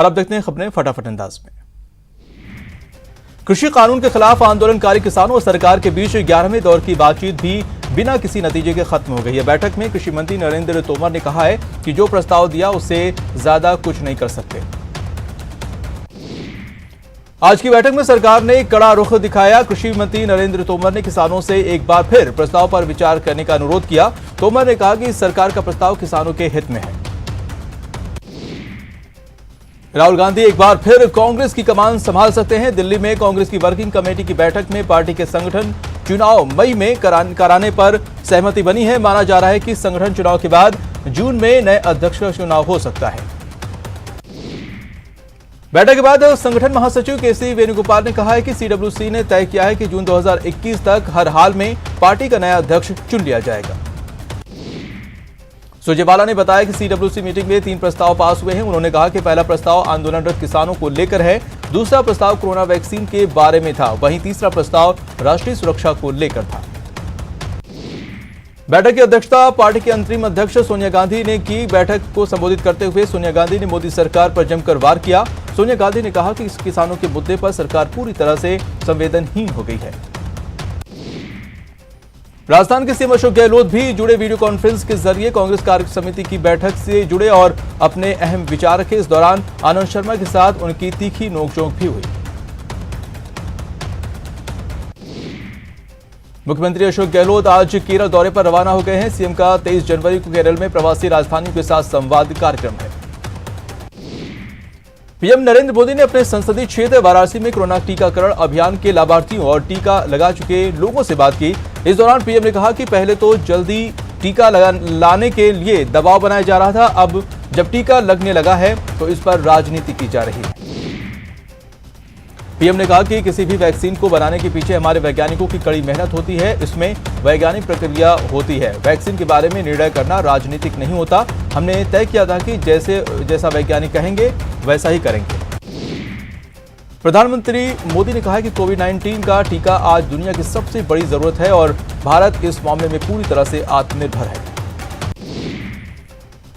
और अब देखते हैं खबरें फटाफट अंदाज में। कृषि कानून के खिलाफ आंदोलनकारी किसानों और सरकार के बीच 11वें दौर की बातचीत भी बिना किसी नतीजे के खत्म हो गई है। बैठक में कृषि मंत्री नरेंद्र तोमर ने कहा है कि जो प्रस्ताव दिया उससे ज्यादा कुछ नहीं कर सकते। आज की बैठक में सरकार ने कड़ा रुख दिखाया। कृषि मंत्री नरेंद्र तोमर ने किसानों से एक बार फिर प्रस्ताव पर विचार करने का अनुरोध किया। तोमर ने कहा कि सरकार का प्रस्ताव किसानों के हित में है। राहुल गांधी एक बार फिर कांग्रेस की कमान संभाल सकते हैं। दिल्ली में कांग्रेस की वर्किंग कमेटी की बैठक में पार्टी के संगठन चुनाव मई में कराने पर सहमति बनी है। माना जा रहा है कि संगठन चुनाव के बाद जून में नए अध्यक्ष का चुनाव हो सकता है। बैठक के बाद संगठन महासचिव केसी वेणुगोपाल ने कहा है कि सीडब्ल्यूसी ने तय किया है कि जून 2021 तक हर हाल में पार्टी का नया अध्यक्ष चुन लिया जाएगा। सुरजेवाला ने बताया कि सीडब्ल्यूसी मीटिंग में 3 प्रस्ताव पास हुए हैं। उन्होंने कहा कि पहला प्रस्ताव आंदोलनरत किसानों को लेकर है, दूसरा प्रस्ताव कोरोना वैक्सीन के बारे में था, वहीं तीसरा प्रस्ताव राष्ट्रीय सुरक्षा को लेकर था। बैठक की अध्यक्षता पार्टी के अंतरिम अध्यक्ष सोनिया गांधी ने की। बैठक को संबोधित करते हुए सोनिया गांधी ने मोदी सरकार पर जमकर वार किया। सोनिया गांधी ने कहा कि इस किसानों के मुद्दे पर सरकार पूरी तरह से संवेदनहीन हो गई है। राजस्थान के सीएम अशोक गहलोत भी जुड़े। वीडियो कॉन्फ्रेंस के जरिए कांग्रेस कार्य समिति की बैठक से जुड़े और अपने अहम विचार रखे। इस दौरान आनंद शर्मा के साथ उनकी तीखी नोकझोंक भी हुई। मुख्यमंत्री अशोक गहलोत आज केरल दौरे पर रवाना हो गए हैं। सीएम का 23 जनवरी को केरल में प्रवासी राजधानियों के साथ संवाद कार्यक्रम है। पीएम नरेंद्र मोदी ने अपने संसदीय क्षेत्र वाराणसी में कोरोना टीकाकरण अभियान के लाभार्थियों और टीका लगा चुके लोगों से बात की। इस दौरान पीएम ने कहा कि पहले तो जल्दी टीका लाने के लिए दबाव बनाया जा रहा था, अब जब टीका लगने लगा है तो इस पर राजनीति की जा रही है। पीएम ने कहा कि किसी भी वैक्सीन को बनाने के पीछे हमारे वैज्ञानिकों की कड़ी मेहनत होती है, इसमें वैज्ञानिक प्रक्रिया होती है। वैक्सीन के बारे में निर्णय करना राजनीतिक नहीं होता। हमने तय किया था कि जैसा वैज्ञानिक कहेंगे वैसा ही करेंगे। प्रधानमंत्री मोदी ने कहा कि कोविड-19 का टीका आज दुनिया की सबसे बड़ी जरूरत है और भारत इस मामले में पूरी तरह से आत्मनिर्भर है।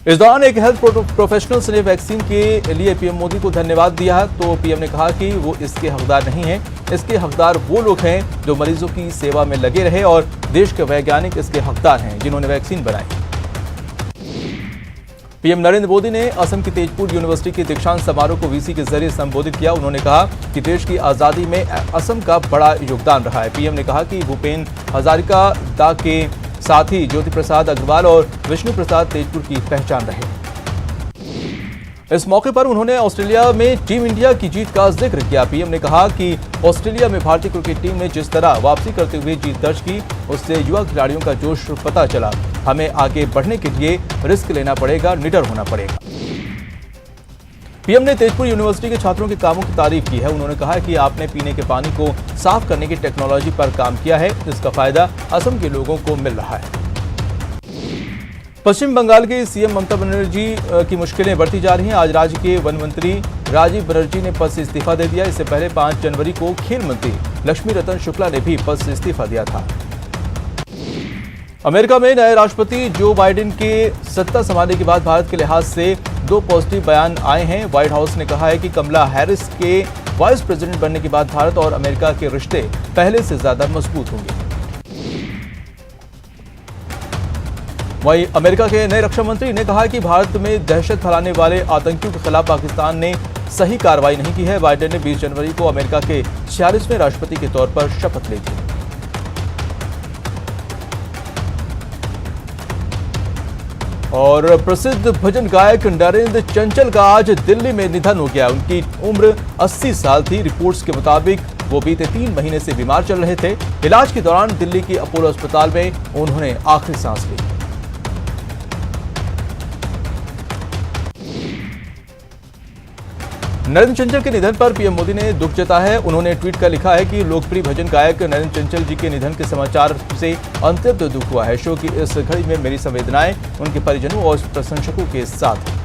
इस दौरान एक हेल्थ प्रोफेशनल्स ने वैक्सीन के लिए पीएम मोदी को धन्यवाद दिया, तो पीएम ने कहा कि वो इसके हकदार नहीं हैं। इसके हकदार वो लोग हैं जो मरीजों की सेवा में लगे रहे और देश के वैज्ञानिक इसके हकदार हैं जिन्होंने वैक्सीन बनाई। पीएम नरेंद्र मोदी ने असम की तेजपुर यूनिवर्सिटी के दीक्षांत समारोह को वीसी के जरिए संबोधित किया। उन्होंने कहा कि देश की आजादी में असम का बड़ा योगदान रहा है। पीएम ने कहा कि भूपेन हजारिका दा के साथ ही ज्योति प्रसाद अग्रवाल और विष्णु प्रसाद तेजपुर की पहचान रहे। इस मौके पर उन्होंने ऑस्ट्रेलिया में टीम इंडिया की जीत का जिक्र किया। पीएम ने कहा कि ऑस्ट्रेलिया में भारतीय क्रिकेट टीम ने जिस तरह वापसी करते हुए जीत दर्ज की, उससे युवा खिलाड़ियों का जोश पता चला। हमें आगे बढ़ने के लिए रिस्क लेना पड़ेगा, निडर होना पड़ेगा। पीएम ने तेजपुर यूनिवर्सिटी के छात्रों के कामों की तारीफ की है। उन्होंने कहा कि आपने पीने के पानी को साफ करने की टेक्नोलॉजी पर काम किया है, इसका फायदा असम के लोगों को मिल रहा है। पश्चिम बंगाल के सीएम ममता बनर्जी की मुश्किलें बढ़ती जा रही हैं। आज राज्य के वन मंत्री राजीव बनर्जी ने पद से इस्तीफा दे दिया। इससे पहले 5 जनवरी को खेल मंत्री लक्ष्मी रतन शुक्ला ने भी पद से इस्तीफा दिया था। अमेरिका में नए राष्ट्रपति जो बाइडेन के सत्ता संभालने के बाद भारत के लिहाज से 2 पॉजिटिव बयान आए हैं। व्हाइट हाउस ने कहा है कि कमला हैरिस के वाइस प्रेसिडेंट बनने के बाद भारत और अमेरिका के रिश्ते पहले से ज्यादा मजबूत होंगे। वहीं अमेरिका के नए रक्षा मंत्री ने कहा कि भारत में दहशत फैलाने वाले आतंकियों के खिलाफ पाकिस्तान ने सही कार्रवाई नहीं की है। बाइडेन ने 20 जनवरी को अमेरिका के 46वें राष्ट्रपति के तौर पर शपथ ली थी। और प्रसिद्ध भजन गायक नरेंद्र चंचल का आज दिल्ली में निधन हो गया। उनकी उम्र 80 साल थी। रिपोर्ट्स के मुताबिक वो बीते 3 महीने से बीमार चल रहे थे। इलाज के दौरान दिल्ली के अपोलो अस्पताल में उन्होंने आखिरी सांस ली। नरेंद्र चंचल के निधन पर पीएम मोदी ने दुख जताया है। उन्होंने ट्वीट कर लिखा है कि लोकप्रिय भजन गायक नरेंद्र चंचल जी के निधन के समाचार से अत्यंत दुख हुआ है। शो की इस घड़ी में मेरी संवेदनाएं उनके परिजनों और प्रशंसकों के साथ हैं।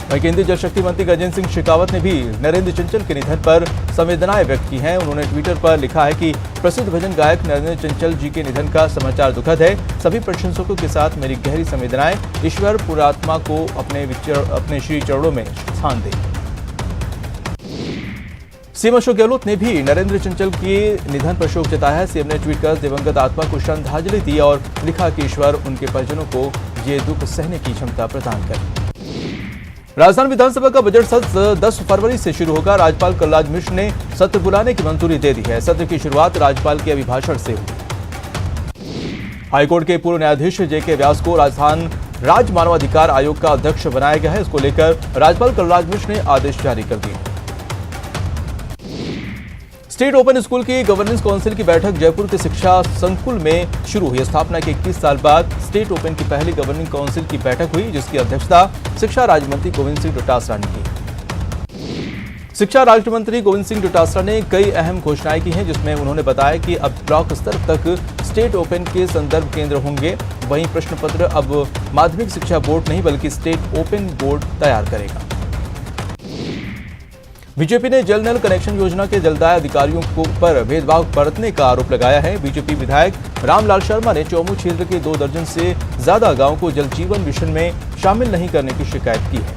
वहीं केंद्रीय जल शक्ति मंत्री गजेंद्र सिंह शेखावत ने भी नरेंद्र चंचल के निधन पर संवेदनाएं व्यक्त की हैं। उन्होंने ट्विटर पर लिखा है कि प्रसिद्ध भजन गायक नरेंद्र चंचल जी के निधन का समाचार दुखद है। सभी प्रशंसकों के साथ मेरी गहरी संवेदनाएं। ईश्वर पुरात्मा को अपने श्री चरणों में स्थान दे। सीएम अशोक गहलोत ने भी नरेंद्र चंचल के निधन पर शोक जताया है। सीएम ने ट्वीट कर दिवंगत आत्मा को श्रद्धांजलि दी और लिखा कि ईश्वर उनके परिजनों को ये दुख सहने की क्षमता प्रदान करे। राजस्थान विधानसभा का बजट सत्र 10 फरवरी से शुरू होगा। राज्यपाल कलराज मिश्र ने सत्र बुलाने की मंजूरी दे दी है। सत्र की शुरुआत राज्यपाल के अभिभाषण से हुई। हाईकोर्ट के पूर्व न्यायाधीश जेके व्यास को राजस्थान राज्य मानवाधिकार आयोग का अध्यक्ष बनाया गया है। इसको लेकर राज्यपाल कलराज मिश्र ने आदेश जारी कर दिए। स्टेट ओपन स्कूल की गवर्नेंस काउंसिल की बैठक जयपुर के शिक्षा संकुल में शुरू हुई। स्थापना के 21 साल बाद स्टेट ओपन की पहली गवर्निंग काउंसिल की बैठक हुई, जिसकी अध्यक्षता शिक्षा राज्य मंत्री गोविंद सिंह डोटासरा ने की। शिक्षा राज्य मंत्री गोविंद सिंह डोटासरा ने कई अहम घोषणाएं की हैं, जिसमें उन्होंने बताया कि अब ब्लॉक स्तर तक स्टेट ओपन के संदर्भ केंद्र होंगे। वहीं प्रश्न पत्र अब माध्यमिक शिक्षा बोर्ड नहीं बल्कि स्टेट ओपन बोर्ड तैयार करेगा। बीजेपी ने जल नल कनेक्शन योजना के जलदाय अधिकारियों पर भेदभाव बरतने का आरोप लगाया है। बीजेपी विधायक रामलाल शर्मा ने चौमू क्षेत्र के 2 दर्जन से ज्यादा गांवों को जल जीवन मिशन में शामिल नहीं करने की शिकायत की है।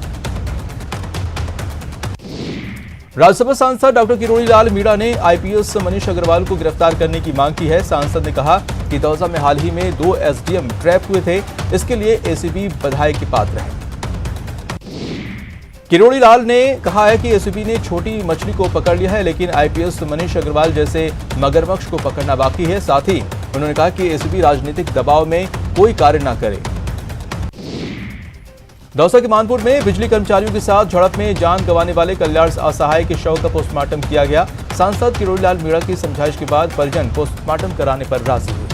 राज्यसभा सांसद डॉक्टर किरोड़ी लाल मीणा ने आईपीएस मनीष अग्रवाल को गिरफ्तार करने की मांग की है। सांसद ने कहा कि दौसा में हाल ही में 2 एसडीएम ट्रैप हुए थे, इसके लिए एसीबी बधाई के पात्र है। किरोड़ी लाल ने कहा है कि एसीबी ने छोटी मछली को पकड़ लिया है, लेकिन आईपीएस मनीष अग्रवाल जैसे मगरमच्छ को पकड़ना बाकी है। साथ ही उन्होंने कहा कि एसीबी राजनीतिक दबाव में कोई कार्य न करे। दौसा के मानपुर में बिजली कर्मचारियों के साथ झड़प में जान गंवाने वाले कल्याण असहाय के शव का पोस्टमार्टम किया गया। सांसद किरोड़ी लाल मीणा की समझाइश के बाद परिजन पोस्टमार्टम कराने पर राजी हुए।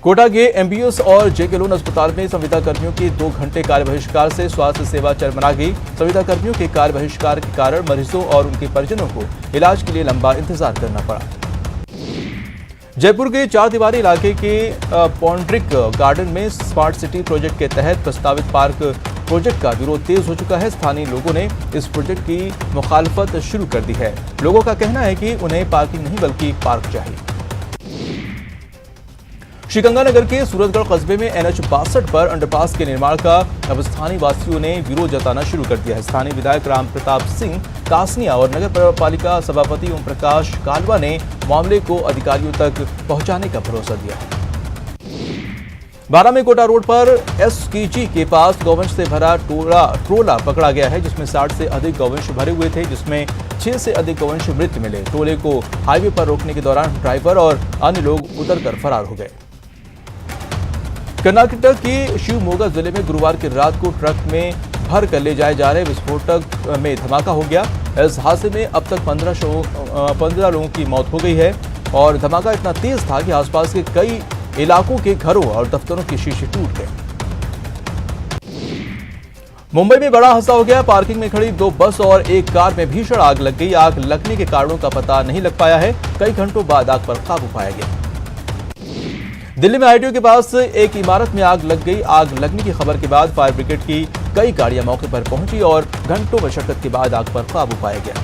कोटा के एमबीएस और जेके लोन अस्पताल में संविदा कर्मियों के 2 घंटे कार्य बहिष्कार से स्वास्थ्य सेवा चरमरा गई। संविदा कर्मियों के कार्य बहिष्कार के कारण मरीजों और उनके परिजनों को इलाज के लिए लंबा इंतजार करना पड़ा। जयपुर के 4 दीवारी इलाके के पॉन्ड्रिक गार्डन में स्मार्ट सिटी प्रोजेक्ट के तहत प्रस्तावित पार्क प्रोजेक्ट का विरोध तेज हो चुका है। स्थानीय लोगों ने इस प्रोजेक्ट की मुखालफत शुरू कर दी है। लोगों का कहना है कि उन्हें पार्किंग नहीं बल्कि पार्क चाहिए। श्रीगंगानगर के सूरतगढ़ कस्बे में NH 62 पर अंडरपास के निर्माण का अब स्थानीय वासियों ने विरोध जताना शुरू कर दिया है। स्थानीय विधायक राम प्रताप सिंह कासनिया और नगर पालिका सभापति ओम प्रकाश कालवा ने मामले को अधिकारियों तक पहुंचाने का भरोसा दिया है। बारा में कोटा रोड पर SKG के पास गौवंश से भरा ट्रोला पकड़ा गया है, जिसमें 60 से अधिक गौवंश भरे हुए थे, जिसमें 6 से अधिक गौवंश मृत मिले। ट्रोले को हाईवे पर रोकने के दौरान ड्राइवर और अन्य लोग उतरकर फरार हो गए। कर्नाटक के शिवमोगा जिले में गुरुवार की रात को ट्रक में भर कर ले जाए जा रहे विस्फोटक में धमाका हो गया। इस हादसे में अब तक 15 लोगों की मौत हो गई है और धमाका इतना तेज था कि आसपास के कई इलाकों के घरों और दफ्तरों के शीशे टूट गए। मुंबई में बड़ा हादसा हो गया। पार्किंग में खड़ी 2 बस और एक कार में भीषण आग लग गई। आग लगने के कारणों का पता नहीं लग पाया है। कई घंटों बाद आग पर काबू पाया गया। दिल्ली में ITO के पास एक इमारत में आग लग गई। आग लगने की खबर के बाद फायर ब्रिगेड की कई गाड़ियां मौके पर पहुंची और घंटों मशक्कत के बाद आग पर काबू पाया गया।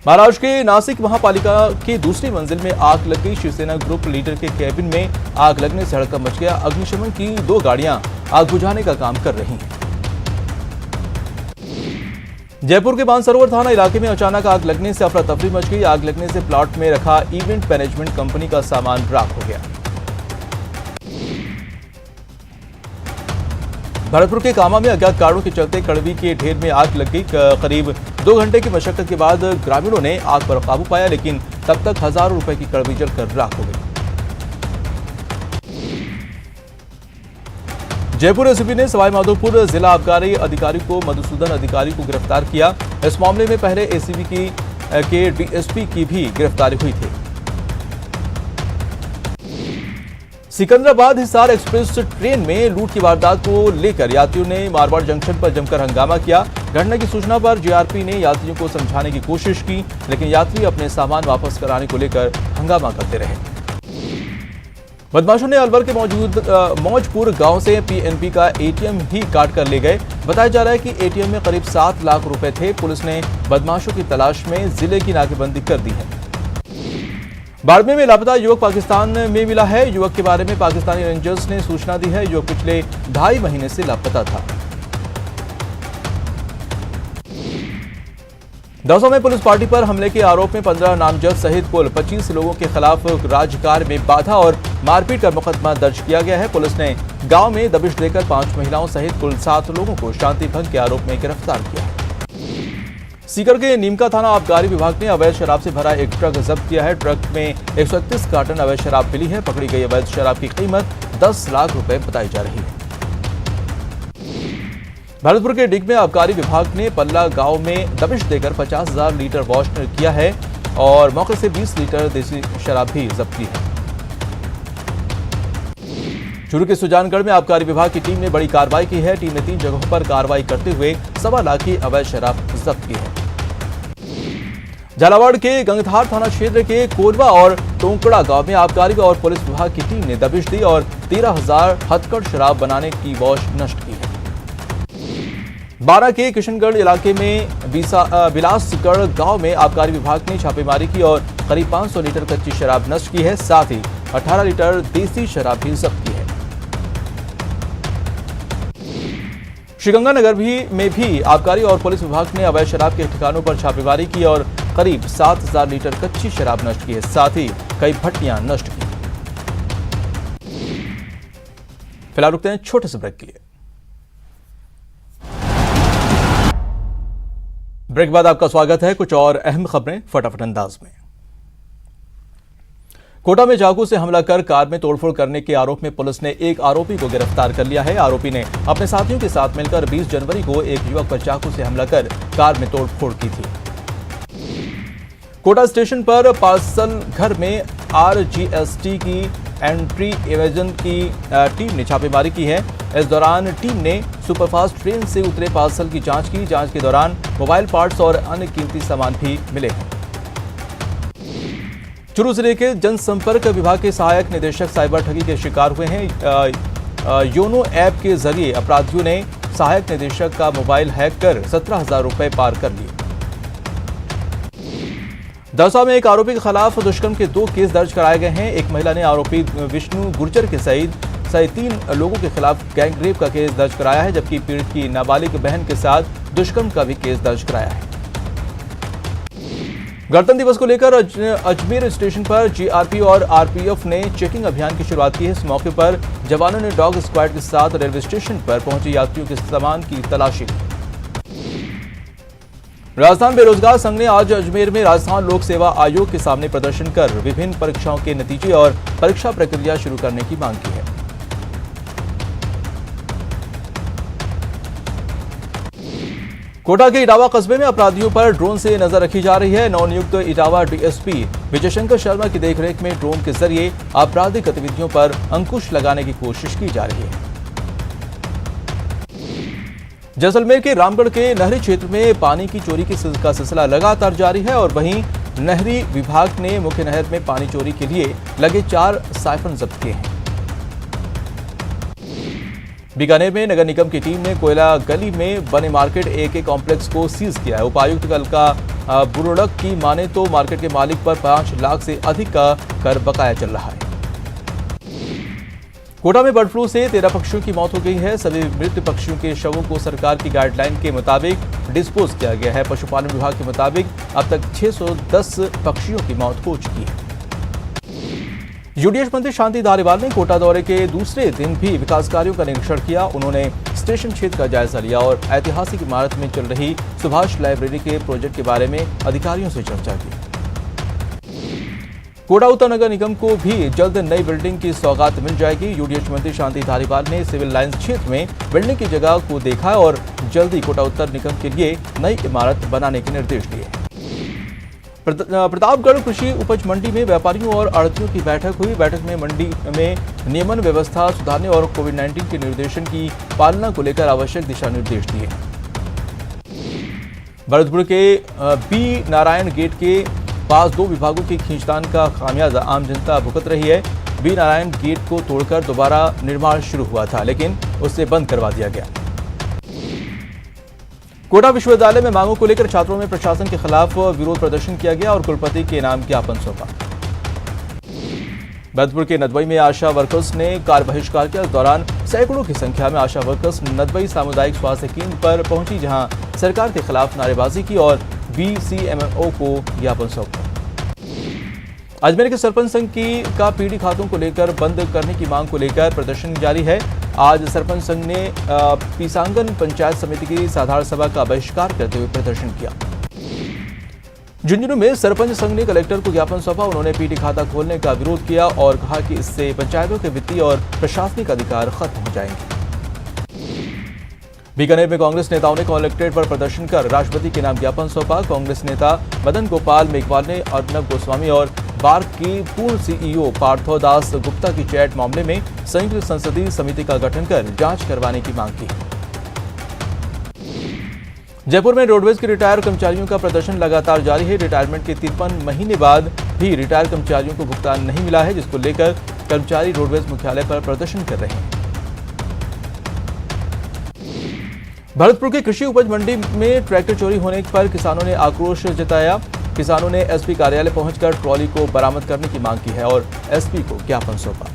महाराष्ट्र के नासिक महापालिका की दूसरी मंजिल में आग लग गई। शिवसेना ग्रुप लीडर के केबिन में आग लगने से हड़कंप मच गया। अग्निशमन की 2 गाड़ियां आग बुझाने का काम कर रही हैं। जयपुर के मानसरोवर थाना इलाके में अचानक आग लगने से अफरा तफरी मच गई। आग लगने से प्लॉट में रखा इवेंट मैनेजमेंट कंपनी का सामान राख हो गया। भरतपुर के कामा में अज्ञात कारणों के चलते कड़वी के ढेर में आग लग गई। करीब 2 घंटे की मशक्कत के बाद ग्रामीणों ने आग पर काबू पाया, लेकिन तब तक हजारों रुपए की कड़वी जलकर राख हो गई। जयपुर एसीपी ने सवाईमाधोपुर जिला आबकारी अधिकारी को मधुसूदन अधिकारी को गिरफ्तार किया। इस मामले में पहले एसीबी के डीएसपी की भी गिरफ्तारी हुई थी। सिकंदराबाद हिसार एक्सप्रेस ट्रेन में लूट की वारदात को लेकर यात्रियों ने मारवाड़ जंक्शन पर जमकर हंगामा किया। घटना की सूचना पर जीआरपी ने यात्रियों को समझाने की कोशिश की, लेकिन यात्री अपने सामान वापस कराने को लेकर हंगामा करते रहे। बदमाशों ने अलवर के मौजपुर गांव से पीएनबी का एटीएम ही काट कर ले गए। बताया जा रहा है कि एटीएम में करीब 7 लाख रुपए थे। पुलिस ने बदमाशों की तलाश में जिले की नाकेबंदी कर दी है। बाड़मेर में लापता युवक पाकिस्तान में मिला है। युवक के बारे में पाकिस्तानी रेंजर्स ने सूचना दी है। युवक पिछले 2.5 महीने से लापता था। दौसा में पुलिस पार्टी पर हमले के आरोप में 15 नामजद सहित कुल 25 लोगों के खिलाफ राजकार्य में बाधा और मारपीट का मुकदमा दर्ज किया गया है। पुलिस ने गांव में दबिश देकर 5 महिलाओं सहित कुल 7 लोगों को शांति भंग के आरोप में गिरफ्तार किया है। सीकर के नीमका थाना आबकारी विभाग ने अवैध शराब से भरा एक ट्रक जब्त किया है। ट्रक में 131 कार्टन अवैध शराब मिली है। पकड़ी गई अवैध शराब की कीमत 10 लाख रुपए बताई जा रही है। भरतपुर के डिग में आबकारी विभाग ने पल्ला गांव में दबिश देकर 50,000 लीटर वॉश किया है और मौके से 20 लीटर देसी शराब भी जब्त की है। चूरू के सुजानगढ़ में आबकारी विभाग की टीम ने बड़ी कार्रवाई की है। टीम ने 3 जगहों पर कार्रवाई करते हुए 1.25 लाख की अवैध शराब जब्त की है। झालावाड़ के गंगधार थाना क्षेत्र के कोरबा और टोंकड़ा गांव में आबकारी और पुलिस विभाग की टीम ने दबिश दी और 13,000 हथकढ़ शराब बनाने की वॉश नष्ट की है। बारा के किशनगढ़ इलाके में बिलासगढ़ गांव में आबकारी विभाग ने छापेमारी की और करीब 500 लीटर कच्ची शराब नष्ट की है। साथ ही 18 लीटर देसी शराब भी जब्त की है। श्रीगंगानगर में भी आबकारी और पुलिस विभाग ने अवैध शराब के ठिकानों पर छापेमारी की और करीब 7,000 लीटर कच्ची शराब नष्ट की है। साथ ही कई भट्टियां नष्ट की। फिलहाल रुकते हैं छोटे से ब्रेक के लिए। ब्रेक बाद आपका स्वागत है। कुछ और अहम खबरें फटाफट अंदाज में। कोटा में चाकू से हमला कर कार में तोड़फोड़ करने के आरोप में पुलिस ने एक आरोपी को गिरफ्तार कर लिया है। आरोपी ने अपने साथियों के साथ मिलकर 20 जनवरी को एक युवक पर चाकू से हमला कर कार में तोड़फोड़ की थी। कोटा स्टेशन पर पार्सल घर में आरजीएसटी की एंट्री एवेजन की टीम ने छापेमारी की है। इस दौरान टीम ने सुपरफास्ट ट्रेन से उतरे पार्सल की जांच की। जांच के दौरान मोबाइल पार्ट्स और अन्य कीमती सामान भी मिले हैं। चूरू जिले के जनसंपर्क विभाग के सहायक निदेशक साइबर ठगी के शिकार हुए हैं। योनो ऐप के जरिए अपराधियों ने सहायक निदेशक का मोबाइल हैक कर 17,000 रुपए पार कर लिए। दौसा में एक आरोपी के खिलाफ दुष्कर्म के 2 केस दर्ज कराए गए हैं। एक महिला ने आरोपी विष्णु गुर्जर के सहित 3 लोगों के खिलाफ गैंगरेप का केस दर्ज कराया है, जबकि पीड़ित की नाबालिग बहन के साथ दुष्कर्म का भी केस दर्ज कराया है। गणतंत्र दिवस को लेकर अजमेर स्टेशन पर जीआरपी और आरपीएफ ने चेकिंग अभियान की शुरुआत की है। इस मौके पर जवानों ने डॉग स्क्वाड के साथ रेलवे स्टेशन पर पहुंचे यात्रियों के सामान की तलाशी ली। राजस्थान बेरोजगार संघ ने आज अजमेर में राजस्थान लोक सेवा आयोग के सामने प्रदर्शन कर विभिन्न परीक्षाओं के नतीजे और परीक्षा प्रक्रिया शुरू करने की मांग की है। कोटा के इटावा कस्बे में अपराधियों पर ड्रोन से नजर रखी जा रही है। नवनियुक्त इटावा डीएसपी विजय शंकर शर्मा की देखरेख में ड्रोन के जरिए आपराधिक गतिविधियों पर अंकुश लगाने की कोशिश की जा रही है। जैसलमेर के रामगढ़ के नहरी क्षेत्र में पानी की चोरी का सिलसिला लगातार जारी है और वहीं नहरी विभाग ने मुख्य नहर में पानी चोरी के लिए लगे 4 साइफन जब्त किए हैं। बीकानेर में नगर निगम की टीम ने कोयला गली में बने मार्केट एके कॉम्प्लेक्स को सीज किया है। उपायुक्त अलका बुरुड़क की माने तो मार्केट के मालिक पर 5 लाख से अधिक का कर बकाया चल रहा है। कोटा में बर्ड फ्लू से 13 पक्षियों की मौत हो गई है। सभी मृत पक्षियों के शवों को सरकार की गाइडलाइन के मुताबिक डिस्पोज किया गया है। पशुपालन विभाग के मुताबिक अब तक 610 पक्षियों की मौत हो चुकी है। यूडीएच मंत्री शांति धारीवाल ने कोटा दौरे के दूसरे दिन भी विकास कार्यों का निरीक्षण किया। उन्होंने स्टेशन क्षेत्र का जायजा लिया और ऐतिहासिक इमारत में चल रही सुभाष लाइब्रेरी के प्रोजेक्ट के बारे में अधिकारियों से चर्चा की। कोटा उत्तर नगर निगम को भी जल्द नई बिल्डिंग की सौगात मिल जाएगी। यूडीएच मंत्री शांति धारीवाल ने सिविल लाइंस क्षेत्र में बिल्डिंग की जगह को देखा और जल्द ही कोटा उत्तर निगम के लिए नई इमारत बनाने के निर्देश दिए। प्रतापगढ़ कृषि उपज मंडी में व्यापारियों और आढ़तियों की बैठक हुई। बैठक में मंडी में नियमन व्यवस्था सुधारने और कोविड-19 के निर्देशन की पालना को लेकर आवश्यक दिशा निर्देश दिए। भरतपुर के बी नारायण गेट के पास 2 विभागों की खींचतान का खामियाजा आम जनता भुगत रही है। बी नारायण गेट को तोड़कर दोबारा निर्माण शुरू हुआ था, लेकिन उसे बंद करवा दिया गया। कोटा विश्वविद्यालय में मांगों को लेकर छात्रों में प्रशासन के खिलाफ विरोध प्रदर्शन किया गया और कुलपति के नाम ज्ञापन सौंपा। भरतपुर के नदबई में आशा वर्कर्स ने कार्य बहिष्कार किया। इस दौरान सैकड़ों की संख्या में आशा वर्कर्स नदबई सामुदायिक स्वास्थ्य केंद्र पर पहुंची, जहां सरकार के खिलाफ नारेबाजी की और बीसीएमओ को ज्ञापन सौंपा। अजमेर के सरपंच संघ का पीडी खातों को लेकर बंद करने की मांग को लेकर प्रदर्शन जारी है। आज सरपंच संघ ने पीसांगन पंचायत समिति की साधारण सभा का बहिष्कार करते हुए प्रदर्शन किया। झुंझुनू में सरपंच संघ ने कलेक्टर को ज्ञापन सौंपा। उन्होंने पीडी खाता खोलने का विरोध किया और कहा कि इससे पंचायतों के वित्तीय और प्रशासनिक अधिकार खत्म हो जाएंगे। बीकानेर में कांग्रेस नेताओं ने कलेक्ट्रेट पर प्रदर्शन कर राष्ट्रपति के नाम ज्ञापन सौंपा। कांग्रेस नेता मदन गोपाल मेघवाल ने अर्नब गोस्वामी और बार्क की पूर्व सीईओ पार्थोदास गुप्ता की चैट मामले में संयुक्त संसदीय समिति का गठन कर जांच करवाने की मांग की। जयपुर में रोडवेज के रिटायर कर्मचारियों का प्रदर्शन लगातार जारी है। रिटायरमेंट के 53 महीने बाद भी रिटायर कर्मचारियों को भुगतान नहीं मिला है, जिसको लेकर कर्मचारी रोडवेज मुख्यालय पर प्रदर्शन कर रहे हैं। भरतपुर के कृषि उपज मंडी में ट्रैक्टर चोरी होने पर किसानों ने आक्रोश जताया। किसानों ने एसपी कार्यालय पहुंचकर ट्रॉली को बरामद करने की मांग की है और एसपी को ज्ञापन सौंपा।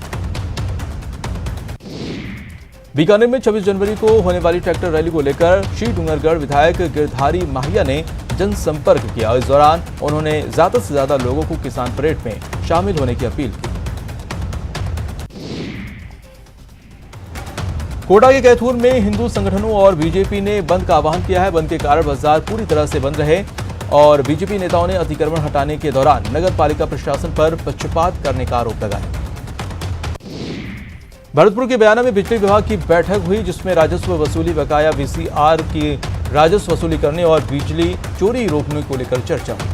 बीकानेर में 26 जनवरी को होने वाली ट्रैक्टर रैली को लेकर श्री डूंगरगढ़ विधायक गिरधारी माहिया ने जनसंपर्क किया। इस दौरान उन्होंने ज्यादा से ज्यादा लोगों को किसान परेड में शामिल होने की अपील की। कोटा के कैथूर में हिंदू संगठनों और बीजेपी ने बंद का आह्वान किया है। बंद के कारण बाजार पूरी तरह से बंद रहे और बीजेपी नेताओं ने अतिक्रमण हटाने के दौरान नगर पालिका प्रशासन पर पक्षपात करने का आरोप लगाया। भरतपुर के बयाना में बिजली विभाग की बैठक हुई, जिसमें राजस्व वसूली बकाया वीसीआर की राजस्व वसूली करने और बिजली चोरी रोकने को लेकर चर्चा हुई।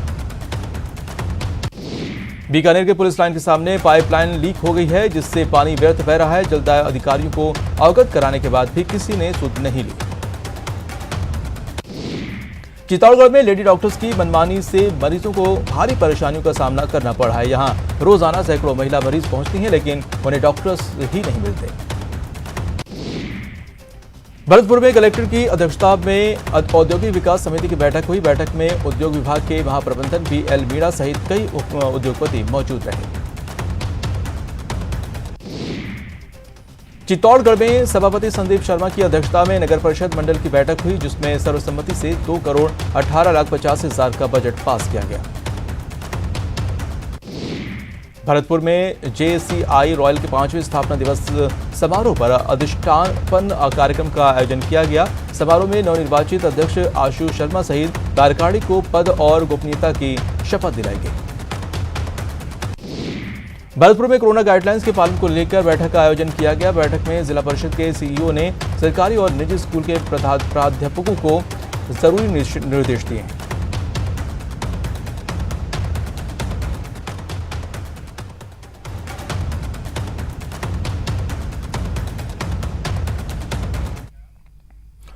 बीकानेर के पुलिस लाइन के सामने पाइपलाइन लीक हो गई है, जिससे पानी व्यर्थ बह रहा है। जलदाय अधिकारियों को अवगत कराने के बाद भी किसी ने सुध नहीं ली। चित्तौड़गढ़ में लेडी डॉक्टर्स की मनमानी से मरीजों को भारी परेशानियों का सामना करना पड़ रहा है। यहां रोजाना सैकड़ों महिला मरीज पहुंचती हैं, लेकिन उन्हें डॉक्टर्स ही नहीं मिलते। भरतपुर में कलेक्टर की अध्यक्षता में औद्योगिक विकास समिति की बैठक हुई। बैठक में उद्योग विभाग के महाप्रबंधक BL मीणा सहित कई उद्योगपति मौजूद रहे। चित्तौड़गढ़ में सभापति संदीप शर्मा की अध्यक्षता में नगर परिषद मंडल की बैठक हुई, जिसमें सर्वसम्मति से 2,18,50,000 का बजट पास किया गया। भरतपुर में JCI रॉयल के 5वें स्थापना दिवस समारोह पर अधिष्ठापन कार्यक्रम का आयोजन किया गया। समारोह में नवनिर्वाचित अध्यक्ष आशु शर्मा सहित कार्यकारिणी को पद और गोपनीयता की शपथ दिलाई गई। भरतपुर में कोरोना गाइडलाइंस के पालन को लेकर बैठक का आयोजन किया गया। बैठक में जिला परिषद के CEO ने सरकारी और निजी स्कूल के प्राध्यापकों को जरूरी निर्देश दिए।